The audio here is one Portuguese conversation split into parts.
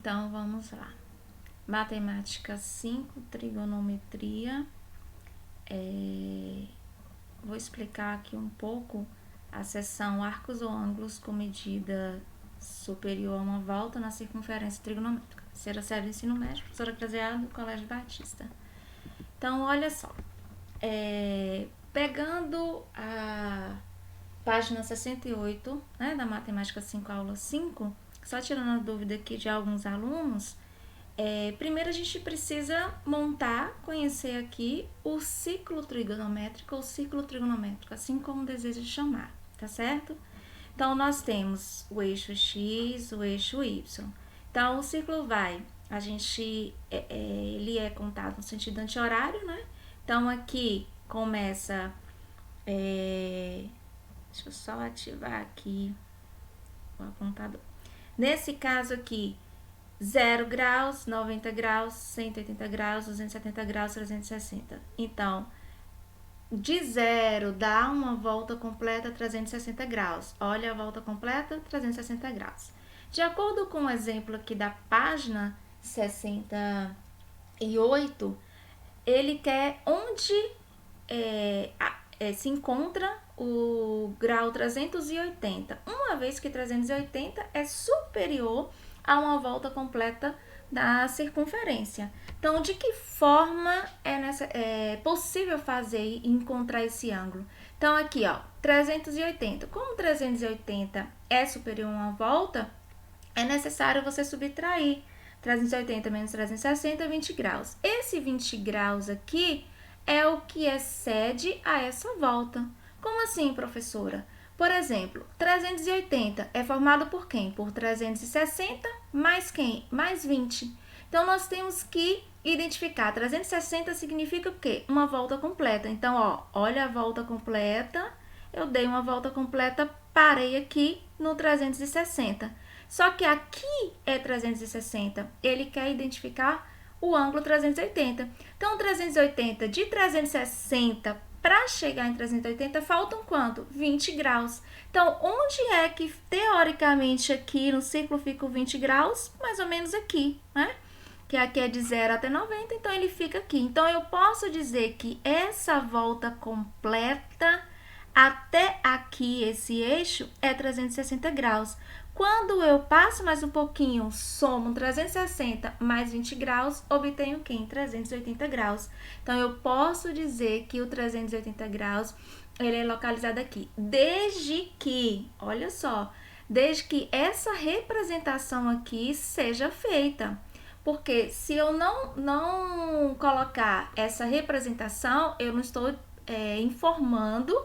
Então, vamos lá. Matemática 5, trigonometria. Vou explicar aqui um pouco a seção arcos ou ângulos com medida superior a uma volta na circunferência trigonométrica. Terceira série do ensino médio, professora Graziela, do Colégio Batista. Então, olha só. Pegando a página 68, né, da Matemática 5, aula 5, só tirando a dúvida aqui de alguns alunos, primeiro a gente precisa conhecer aqui o ciclo trigonométrico ou ciclo trigonométrico, assim como deseja chamar, tá certo? Então, nós temos o eixo X, o eixo Y. Então, o ciclo ele é contado no sentido anti-horário, né? Então, aqui começa, deixa eu só ativar aqui o apontador. Nesse caso aqui, 0 graus, 90 graus, 180 graus, 270 graus, 360. Então, de 0 dá uma volta completa 360 graus. Olha a volta completa, 360 graus. De acordo com o exemplo aqui da página 68, ele quer onde se encontra o grau 380, uma vez que 380 é superior a uma volta completa da circunferência. Então, de que forma é possível fazer e encontrar esse ângulo? Então, aqui, ó, 380. Como 380 é superior a uma volta, é necessário você subtrair 380 menos 360, 20 graus. Esse 20 graus aqui é o que excede a essa volta. Como assim, professora? Por exemplo, 380 é formado por quem? Por 360 mais quem? Mais 20. Então, nós temos que identificar. 360 significa o quê? Uma volta completa. Então, ó, olha a volta completa. Eu dei uma volta completa, parei aqui no 360. Só que aqui é 360. Ele quer identificar o ângulo 380. Então, 380 de 360 para chegar em 380, faltam quanto? 20 graus. Então, onde é que, teoricamente, aqui no círculo fica o 20 graus? Mais ou menos aqui, né? Que aqui é de 0 até 90, então ele fica aqui. Então, eu posso dizer que essa volta completa até aqui, esse eixo, é 360 graus. Quando eu passo mais um pouquinho, somo 360 mais 20 graus, obtenho o quê? 380 graus. Então, eu posso dizer que o 380 graus, ele é localizado aqui. Desde que, olha só, desde que essa representação aqui seja feita. Porque se eu não colocar essa representação, eu não estou informando,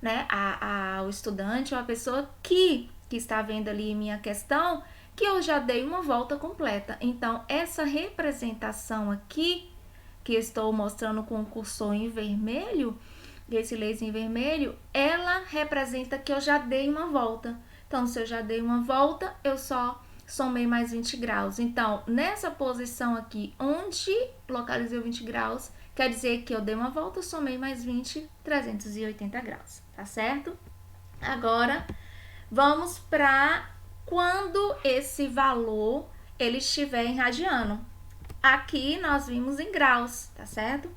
né, ao estudante ou a pessoa que está vendo ali minha questão, que eu já dei uma volta completa. Então, essa representação aqui, que estou mostrando com o cursor em vermelho, esse laser em vermelho, ela representa que eu já dei uma volta. Então, se eu já dei uma volta, eu só somei mais 20 graus. Então, nessa posição aqui, onde localizei o 20 graus, quer dizer que eu dei uma volta, somei mais 20, 380 graus, tá certo? Agora, vamos para quando esse valor ele estiver em radiano. Aqui nós vimos em graus, tá certo?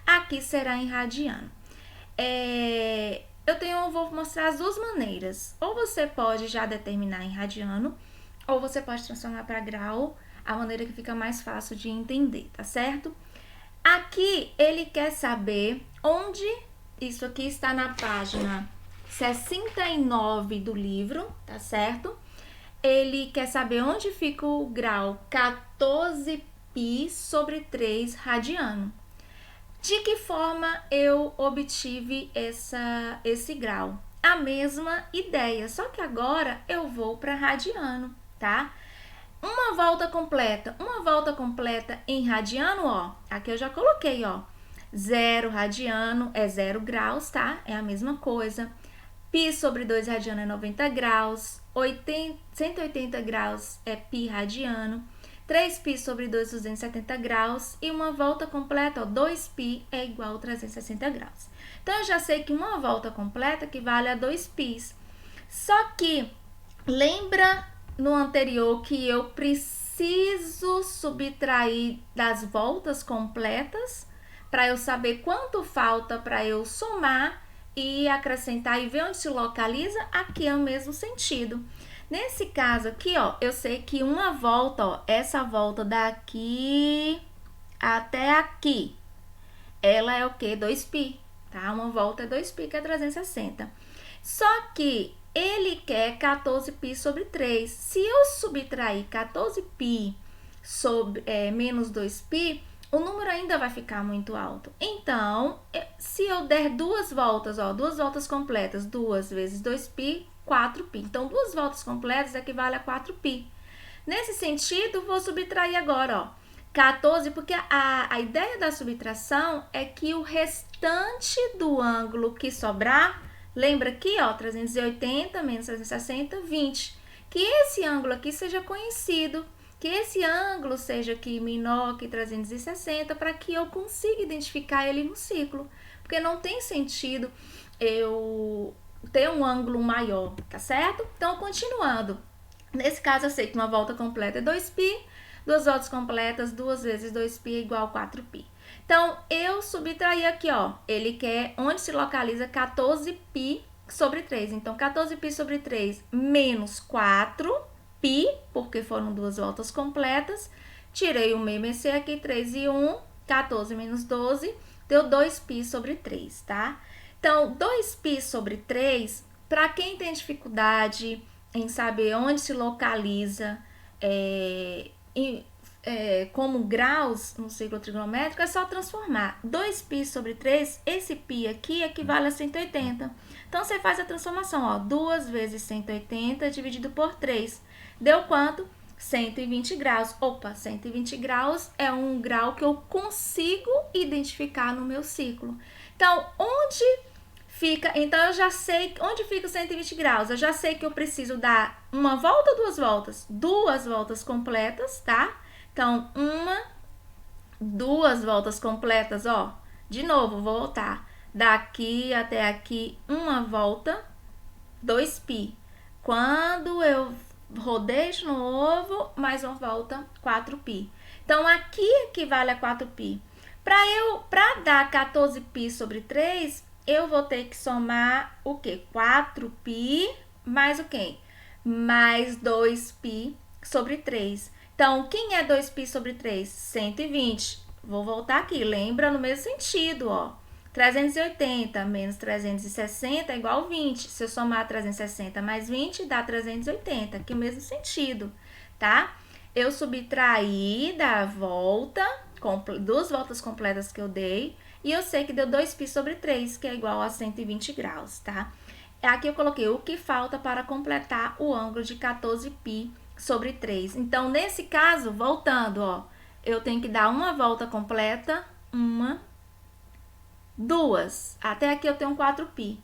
Aqui será em radiano. Eu vou mostrar as duas maneiras. Ou você pode já determinar em radiano, ou você pode transformar para grau, a maneira que fica mais fácil de entender, tá certo? Aqui ele quer saber onde, isso aqui está na página 69 do livro, tá certo? Ele quer saber onde fica o grau 14π sobre 3 radiano. De que forma eu obtive esse grau? A mesma ideia, só que agora eu vou para radiano, tá? Uma volta completa em radiano, ó, aqui eu já coloquei, ó, 0 radiano é 0 graus, tá? É a mesma coisa. Π sobre 2 radiano é 90 graus, 180 graus é π radiano, 3π sobre 2, 270 graus, e uma volta completa, ó, 2π é igual a 360 graus. Então, eu já sei que uma volta completa equivale a 2π. Só que, lembra no anterior que eu preciso preciso subtrair das voltas completas para eu saber quanto falta para eu somar e acrescentar e ver onde se localiza. Aqui é o mesmo sentido. Nesse caso aqui, ó, eu sei que uma volta, ó, essa volta daqui até aqui, ela é o quê? 2π, tá? Uma volta é 2π, que é 360. Só que ele quer 14π sobre 3. Se eu subtrair 14π sobre, menos 2π, o número ainda vai ficar muito alto. Então, se eu der duas voltas, ó, duas voltas completas, 2 vezes 2π, 4π. Então, duas voltas completas equivale a 4π. Nesse sentido, vou subtrair agora, ó, 14, porque a ideia da subtração é que o restante do ângulo que sobrar, lembra aqui, ó, 380 menos 360, 20. Que esse ângulo aqui seja conhecido, que esse ângulo seja aqui menor que 360, para que eu consiga identificar ele no ciclo. Porque não tem sentido eu ter um ângulo maior, tá certo? Então, continuando. Nesse caso, eu sei que uma volta completa é 2π, duas voltas completas, 2 vezes 2π é igual a 4π. Então, eu subtraí aqui, ó, ele quer onde se localiza 14π sobre 3. Então, 14π sobre 3 menos 4π, porque foram duas voltas completas. Tirei o MMC aqui, 3 e 1, 14 menos 12, deu 2π sobre 3, tá? Então, 2π sobre 3, para quem tem dificuldade em saber onde se localiza como graus no ciclo trigonométrico, é só transformar. 2π sobre 3, esse π aqui equivale a 180. Então, você faz a transformação, ó, 2 vezes 180 dividido por 3. Deu quanto? 120 graus. Opa, 120 graus é um grau que eu consigo identificar no meu ciclo. Então, onde fica? Então, eu já sei onde fica os 120 graus. Eu já sei que eu preciso dar uma volta ou duas voltas completas, tá? Então, duas voltas completas, ó. De novo, vou voltar. Daqui até aqui, uma volta, 2π. Quando eu rodei de novo, mais uma volta, 4π. Então, aqui equivale a 4π. Para dar 14π sobre 3, eu vou ter que somar o quê? 4π mais o quê? Mais 2π sobre 3. Então, quem é 2π sobre 3? 120. Vou voltar aqui, lembra no mesmo sentido, ó. 380 menos 360 é igual a 20. Se eu somar 360 mais 20, dá 380, que é o mesmo sentido, tá? Eu subtraí da volta, duas voltas completas que eu dei, e eu sei que deu 2π sobre 3, que é igual a 120 graus, tá? Aqui eu coloquei o que falta para completar o ângulo de 14π sobre 3. Então, nesse caso, voltando, ó, eu tenho que dar uma volta completa, duas. Até aqui eu tenho 4π.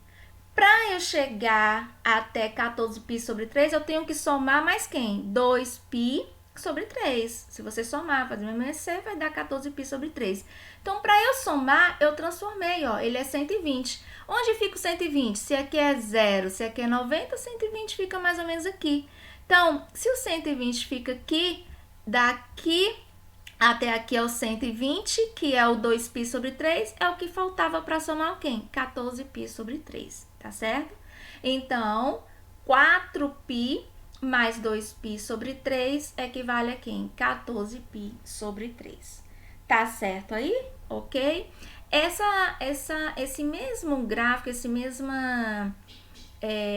Para eu chegar até 14π sobre 3, eu tenho que somar mais quem? 2π sobre 3. Se você somar, fazer MMC, vai dar 14π sobre 3. Então, para eu somar, eu transformei, ó, ele é 120. Onde fica o 120? Se aqui é 0, se aqui é 90, 120 fica mais ou menos aqui. Então, se o 120 fica aqui, daqui até aqui é o 120, que é o 2π sobre 3, é o que faltava para somar o quê? 14π sobre 3, tá certo? Então, 4π mais 2π sobre 3 equivale a quem? 14π sobre 3. Tá certo aí? Ok? Esse mesmo gráfico, esse mesmo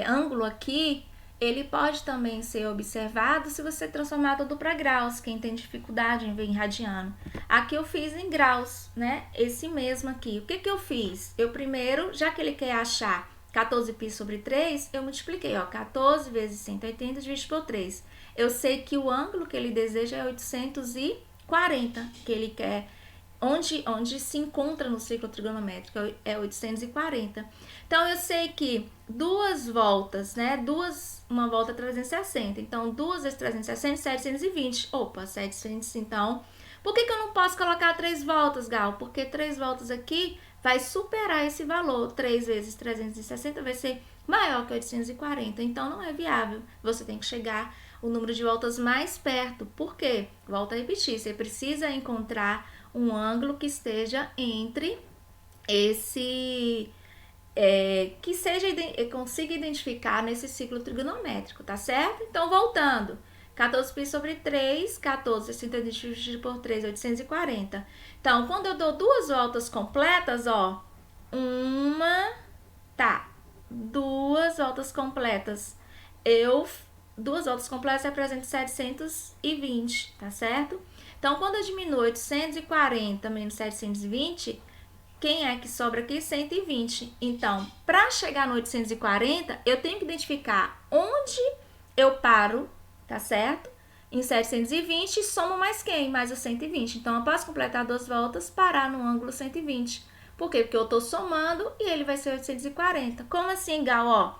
ângulo aqui, ele pode também ser observado se você transformar tudo para graus, quem tem dificuldade em ver em radiano. Aqui eu fiz em graus, né? Esse mesmo aqui. O que eu fiz? Eu primeiro, já que ele quer achar 14π sobre 3, eu multipliquei, ó, 14 vezes 180 dividido por 3. Eu sei que o ângulo que ele deseja é 840, que ele quer, onde se encontra no ciclo trigonométrico, é 840. Então, eu sei que duas voltas, né? Uma volta é 360. Então, 2 vezes 360, 720. Opa, 700, então. Por que eu não posso colocar 3 voltas, Gal? Porque 3 voltas aqui vai superar esse valor. 3 vezes 360 vai ser maior que 840. Então, não é viável. Você tem que chegar o número de voltas mais perto. Por quê? Volto a repetir, você precisa encontrar um ângulo que esteja entre esse... que consiga identificar nesse ciclo trigonométrico, tá certo? Então, voltando. 14π sobre 3, 14, 60 dividido por 3, 840. Então, quando eu dou duas voltas completas, ó, duas voltas completas, duas voltas completas representam 720, tá certo? Então, quando eu diminuo 840 menos 720, quem é que sobra aqui? 120. Então, para chegar no 840, eu tenho que identificar onde eu paro, tá certo? Em 720 e somo mais quem? Mais o 120. Então, após completar duas voltas, parar no ângulo 120. Por quê? Porque eu estou somando e ele vai ser 840. Como assim, Gal? Ó,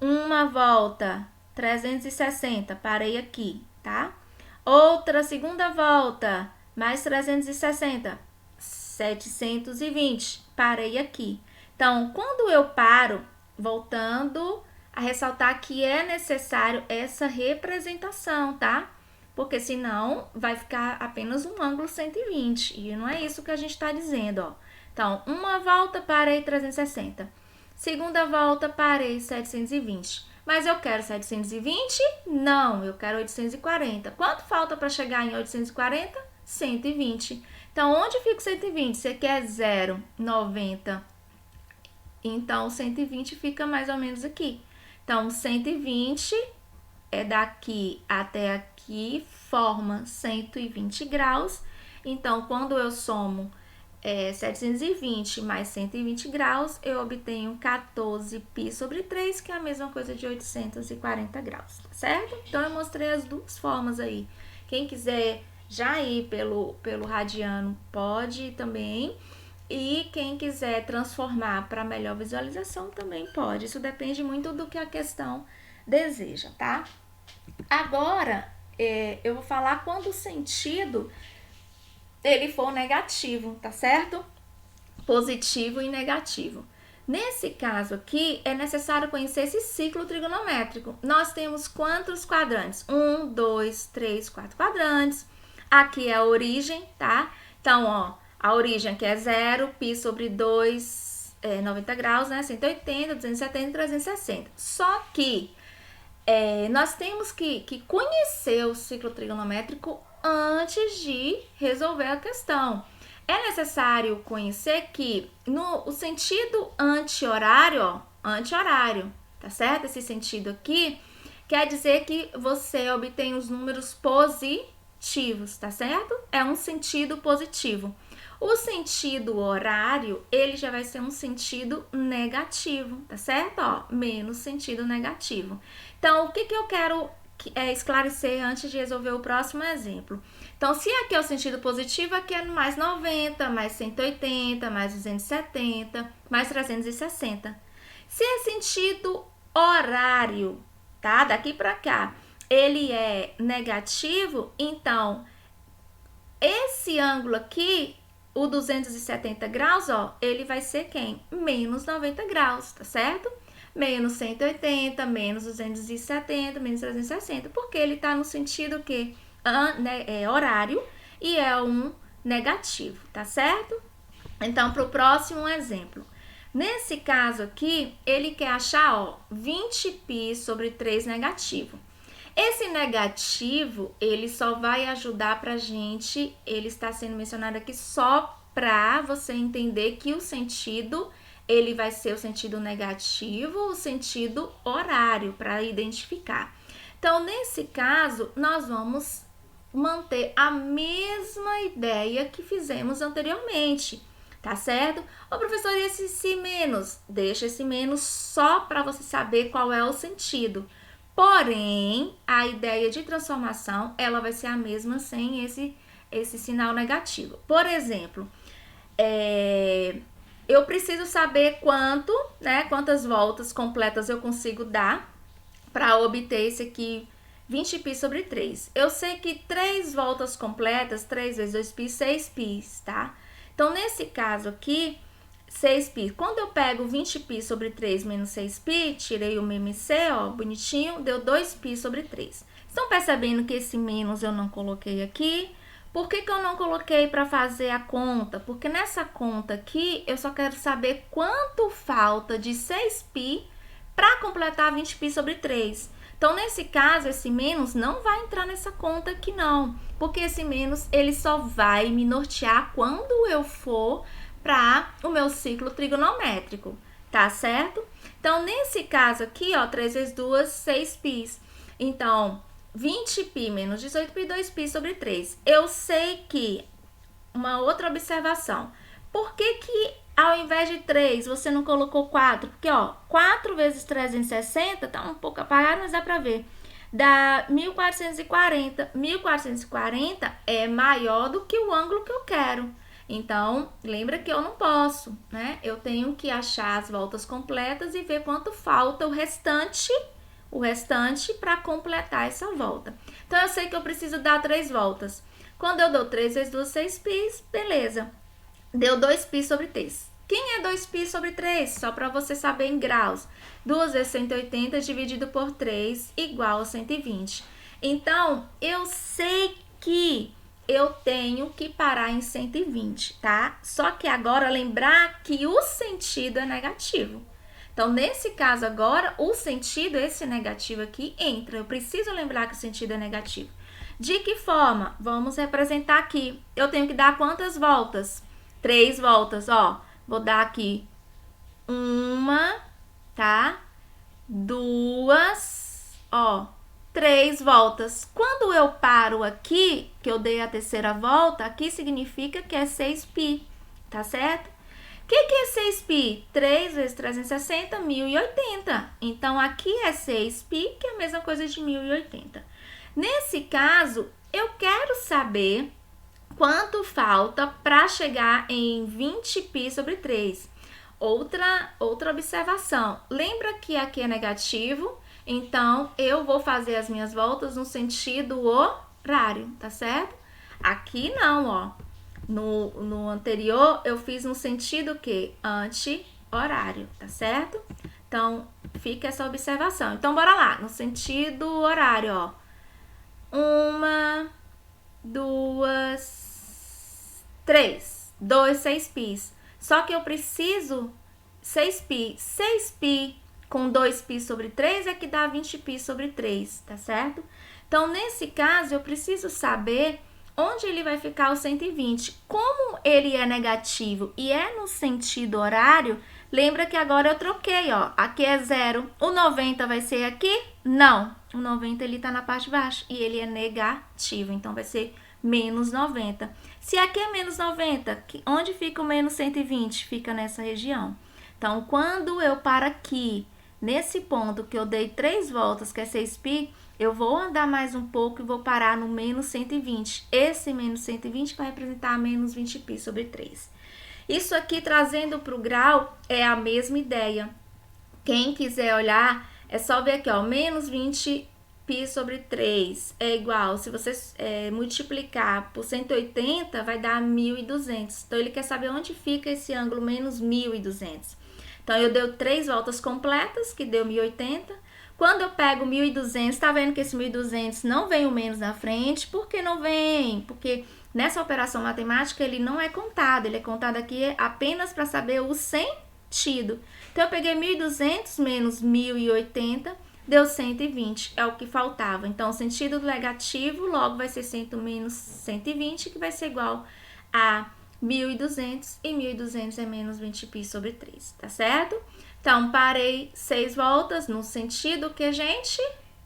uma volta, 360, parei aqui, tá? Outra segunda volta, mais 360, 720, parei aqui. Então, quando eu paro, voltando a ressaltar que é necessário essa representação, tá? Porque senão vai ficar apenas um ângulo 120 e não é isso que a gente está dizendo, ó. Então, uma volta, parei 360. Segunda volta, parei 720. Mas eu quero 720? Não, eu quero 840. Quanto falta para chegar em 840? 120. Então, onde fica 120? Você quer 0,90. Então, 120 fica mais ou menos aqui. Então, 120 é daqui até aqui, forma 120 graus. Então, quando eu somo 720 mais 120 graus, eu obtenho 14π sobre 3, que é a mesma coisa de 840 graus, tá certo? Então, eu mostrei as duas formas aí. Quem quiser já ir pelo radiano pode também. E quem quiser transformar para melhor visualização também pode. Isso depende muito do que a questão deseja, tá? Agora, eu vou falar quando o sentido ele for negativo, tá certo? Positivo e negativo. Nesse caso aqui, é necessário conhecer esse ciclo trigonométrico. Nós temos quantos quadrantes? 1, 2, 3, 4 quadrantes. Aqui é a origem, tá? Então, ó, a origem aqui é 0, π sobre 2, 90 graus, né? 180, 270, 360. Só que nós temos que conhecer o ciclo trigonométrico antes de resolver a questão. É necessário conhecer que o sentido anti-horário, tá certo? Esse sentido aqui quer dizer que você obtém os números positivos, tá certo? É um sentido positivo. O sentido horário, ele já vai ser um sentido negativo, tá certo? Ó, menos sentido negativo. Então, o que eu quero esclarecer antes de resolver o próximo exemplo? Então, se aqui é o sentido positivo, aqui é mais 90, mais 180, mais 270, mais 360. Se é sentido horário, tá? Daqui para cá, ele é negativo, então, esse ângulo aqui, o 270 graus, ó, ele vai ser quem? Menos 90 graus, tá certo? Menos 180, menos 270, menos 360, porque ele tá no sentido que horário e é um negativo, tá certo? Então, para o próximo exemplo. Nesse caso aqui, ele quer achar, ó, 20π sobre 3 negativo. Esse negativo, ele só vai ajudar pra gente, ele está sendo mencionado aqui só para você entender que o sentido, ele vai ser o sentido negativo, o sentido horário, para identificar. Então, nesse caso, nós vamos manter a mesma ideia que fizemos anteriormente, tá certo? Ô, professor, e esse menos? Deixa esse menos só para você saber qual é o sentido. Porém, a ideia de transformação, ela vai ser a mesma sem esse sinal negativo. Por exemplo, eu preciso saber quantas voltas completas eu consigo dar para obter esse aqui, 20π sobre 3. Eu sei que 3 voltas completas, 3 vezes 2π, 6π, tá? Então, nesse caso aqui, 6π. Quando eu pego 20π sobre 3 menos 6π, tirei o MMC, ó, bonitinho, deu 2π sobre 3. Estão percebendo que esse menos eu não coloquei aqui? Por que eu não coloquei para fazer a conta? Porque nessa conta aqui, eu só quero saber quanto falta de 6π para completar 20π sobre 3. Então, nesse caso, esse menos não vai entrar nessa conta aqui não, porque esse menos ele só vai me nortear quando eu for para o meu ciclo trigonométrico, tá certo? Então, nesse caso aqui, ó, 3 vezes 2, 6π. Então, 20π menos 18π, 2π sobre 3. Eu sei que, uma outra observação, por que ao invés de 3 você não colocou 4? Porque, ó, 4 vezes 360, tá um pouco apagado, mas dá pra ver. Dá 1440. 1440 é maior do que o ângulo que eu quero. Então, lembra que eu não posso, né? Eu tenho que achar as voltas completas e ver quanto falta o restante para completar essa volta. Então, eu sei que eu preciso dar 3 voltas. Quando eu dou 3 vezes 2, 6π, beleza. Deu 2π sobre 3. Quem é 2π sobre 3? Só para você saber em graus. 2 vezes 180 dividido por 3 igual a 120. Então, eu sei que eu tenho que parar em 120, tá? Só que agora lembrar que o sentido é negativo. Então, nesse caso agora, o sentido, esse negativo aqui, entra. Eu preciso lembrar que o sentido é negativo. De que forma? Vamos representar aqui. Eu tenho que dar quantas voltas? 3 voltas, ó. Vou dar aqui 1, tá? 2, ó. 3 voltas. Quando eu paro aqui, que eu dei a terceira volta, aqui significa que é 6π, tá certo? O que é 6π? 3 vezes 360, 1080. Então, aqui é 6π, que é a mesma coisa de 1080. Nesse caso, eu quero saber quanto falta para chegar em 20π sobre 3. Outra observação. Lembra que aqui é negativo? Então, eu vou fazer as minhas voltas no sentido horário, tá certo? Aqui não, ó. No anterior, eu fiz no sentido que anti-horário, tá certo? Então, fica essa observação. Então, bora lá. No sentido horário, ó. 1, 2, 3. 2 6πs. Só que eu preciso 6π. 6π com 2π sobre 3 é que dá 20π sobre 3, tá certo? Então, nesse caso, eu preciso saber onde ele vai ficar o 120. Como ele é negativo e é no sentido horário, lembra que agora eu troquei, ó. Aqui é 0. O 90 vai ser aqui? Não. O 90 ele tá na parte de baixo e ele é negativo, então vai ser menos 90. Se aqui é menos 90, onde fica o menos 120? Fica nessa região. Então, quando eu paro aqui, nesse ponto que eu dei 3 voltas, que é 6π, eu vou andar mais um pouco e vou parar no menos 120. Esse menos 120 vai representar menos 20π sobre 3. Isso aqui, trazendo para o grau, é a mesma ideia. Quem quiser olhar, é só ver aqui, ó, menos 20π sobre 3 é igual, se você multiplicar por 180, vai dar 1.200. Então, ele quer saber onde fica esse ângulo menos 1.200. Então, eu dei 3 voltas completas, que deu 1.080. Quando eu pego 1.200, tá vendo que esse 1.200 não vem o menos na frente? Por que não vem? Porque nessa operação matemática ele não é contado, ele é contado aqui apenas para saber o sentido. Então, eu peguei 1.200 menos 1.080, deu 120, é o que faltava. Então, o sentido do negativo logo vai ser 100 menos 120, que vai ser igual a 1.200, e 1.200 é menos 20π sobre 3, tá certo? Então, parei 6 voltas no sentido que, gente,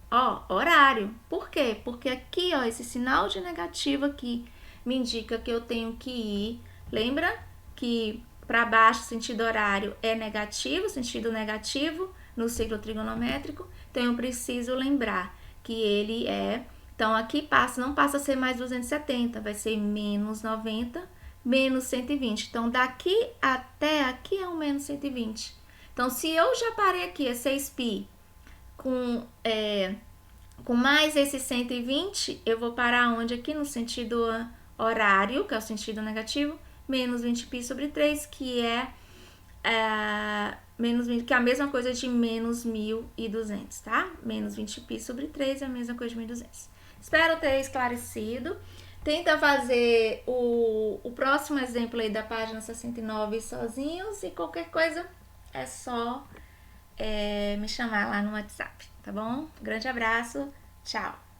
ó, horário. Por quê? Porque aqui, ó, esse sinal de negativo aqui me indica que eu tenho que ir. Lembra que para baixo, sentido horário é negativo, sentido negativo no ciclo trigonométrico. Então, eu preciso lembrar que ele é... Então, aqui não passa a ser mais 270, vai ser menos 90, menos 120. Então, daqui até aqui é um menos 120. Então, se eu já parei aqui, é 6π, com mais esse 120, eu vou parar onde? Aqui no sentido horário, que é o sentido negativo, menos 20π sobre 3, que é menos 20, que é a mesma coisa de menos 1.200, tá? Menos 20π sobre 3 é a mesma coisa de 1.200. Espero ter esclarecido. Tenta fazer o próximo exemplo aí da página 69 sozinhos e qualquer coisa é só me chamar lá no WhatsApp, tá bom? Grande abraço, tchau!